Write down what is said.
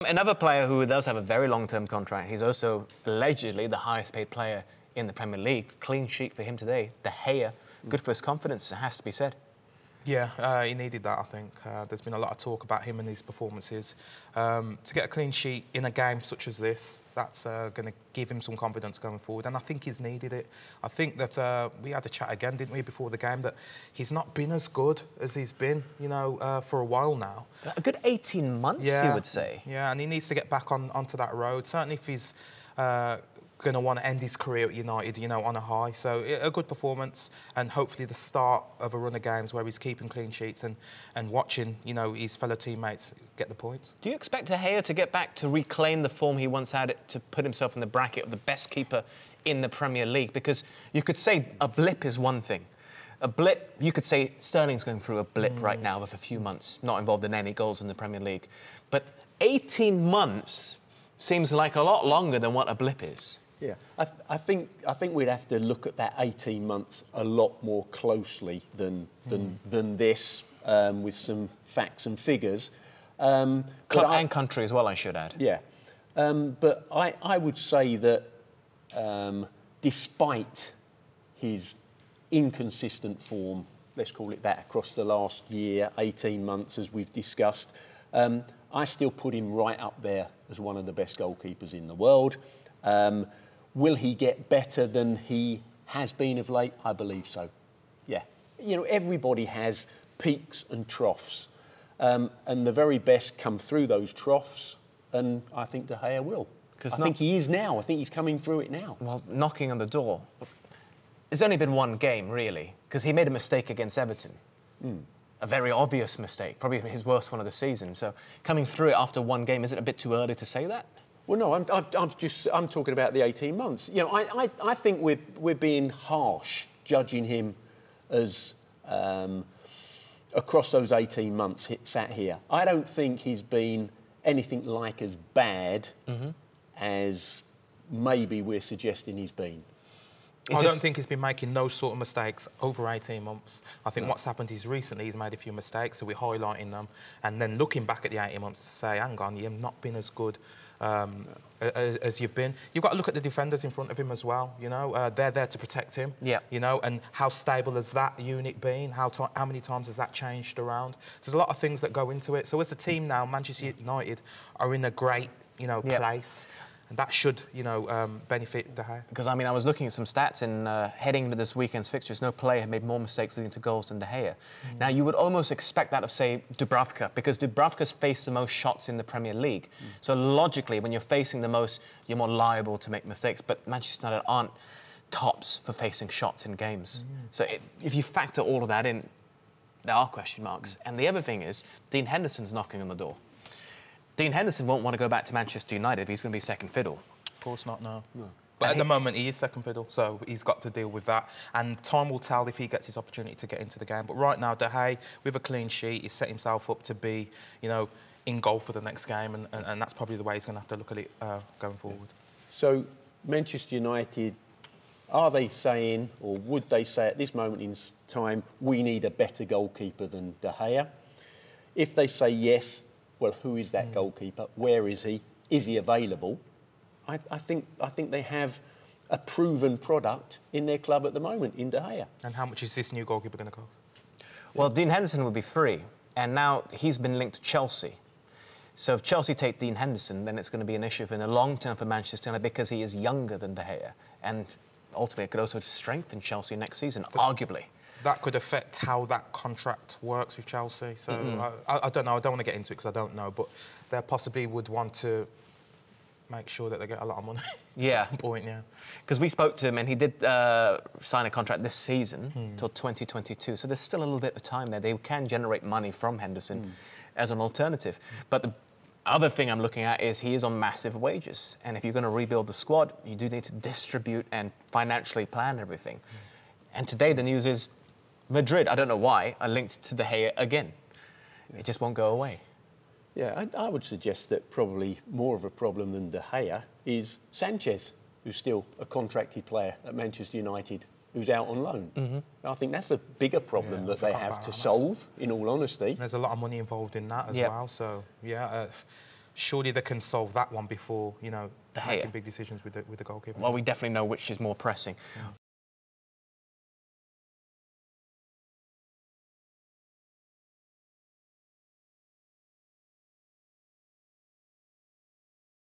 Another player who does have a very long-term contract, he's also allegedly the highest-paid player in the Premier League. Clean sheet for him today. De Gea, good for his confidence, it has to be said. Yeah, he needed that, I think. There's been a lot of talk about him and his performances. To get a clean sheet in a game such as this, that's going to give him some confidence going forward, and I think he's needed it. I think that we had a chat again, didn't we, before the game, that he's not been as good as he's been, you know, for a while now. A good 18 months, you would say. Yeah, and he needs to get back onto that road. Certainly if he's going to want to end his career at United, you know, on a high. So a good performance, and hopefully the start of a run of games where he's keeping clean sheets and watching, you know, his fellow teammates get the points. Do you expect De Gea to get back to reclaim the form he once had, to put himself in the bracket of the best keeper in the Premier League? Because you could say a blip is one thing. A blip, you could say Sterling's going through a blip right now of a few months, not involved in any goals in the Premier League. But 18 months seems like a lot longer than what a blip is. Yeah, I think we'd have to look at that 18 months a lot more closely than this, with some facts and figures. Club and country as well, I should add. Yeah, but I would say that despite his inconsistent form, let's call it that, across the last year, 18 months, as we've discussed, I still put him right up there as one of the best goalkeepers in the world. Will he get better than he has been of late? I believe so, yeah. You know, everybody has peaks and troughs, and the very best come through those troughs, and I think De Gea will. I think he is now. I think he's coming through it now. Well, knocking on the door. It's only been one game, really, because he made a mistake against Everton. A very obvious mistake, probably his worst one of the season. So coming through it after one game, is it a bit too early to say that? Well, no, I'm talking about the 18 months. You know, I think we're being harsh judging him as across those 18 months sat here. I don't think he's been anything like as bad as maybe we're suggesting he's been. I don't think he's been making those sort of mistakes over 18 months. I think what's happened is recently he's made a few mistakes, so we're highlighting them, and then looking back at the 18 months to say, hang on, you've not been as good as you've been. You've got to look at the defenders in front of him as well, you know. They're there to protect him, you know, and how stable has that unit been? How many times has that changed around? There's a lot of things that go into it. So as a team now, Manchester United are in a great, you know, place. And that should, you know, benefit De Gea. Because, I mean, I was looking at some stats and heading into this weekend's fixtures, no player had made more mistakes leading to goals than De Gea. Now, you would almost expect that of, say, Dubravka, because Dubravka's faced the most shots in the Premier League. So, logically, when you're facing the most, you're more liable to make mistakes. But Manchester United aren't tops for facing shots in games. So, if you factor all of that in, there are question marks. And the other thing is, Dean Henderson's knocking on the door. Dean Henderson won't want to go back to Manchester United if he's going to be second fiddle. Of course not, no. But at the moment, he is second fiddle, so he's got to deal with that. And time will tell if he gets his opportunity to get into the game. But right now, De Gea, with a clean sheet, he's set himself up to be, you know, in goal for the next game, and that's probably the way he's going to have to look at it going forward. So, Manchester United, are they saying, or would they say at this moment in time, we need a better goalkeeper than De Gea? If they say yes, well, who is that goalkeeper? Where is he? Is he available? I think they have a proven product in their club at the moment, in De Gea. And how much is this new goalkeeper going to cost? Well, Dean Henderson would be free, and now he's been linked to Chelsea. So if Chelsea take Dean Henderson, then it's going to be an issue in the long term for Manchester United because he is younger than De Gea, and ultimately it could also strengthen Chelsea next season, arguably. That could affect how that contract works with Chelsea. So I don't know. I don't want to get into it because I don't know. But they possibly would want to make sure that they get a lot of money at some point, Because we spoke to him and he did sign a contract this season till 2022. So there's still a little bit of time there. They can generate money from Henderson as an alternative. But the other thing I'm looking at is he is on massive wages. And if you're going to rebuild the squad, you do need to distribute and financially plan everything. And today the news is Madrid, I don't know why, are linked to De Gea again. It just won't go away. Yeah, I would suggest that probably more of a problem than De Gea is Sanchez, who's still a contracted player at Manchester United, who's out on loan. I think that's a bigger problem that they have to solve, in all honesty. There's a lot of money involved in that as well, so, yeah. surely they can solve that one before, you know, De Gea. making big decisions with the goalkeeper. Well, we definitely know which is more pressing.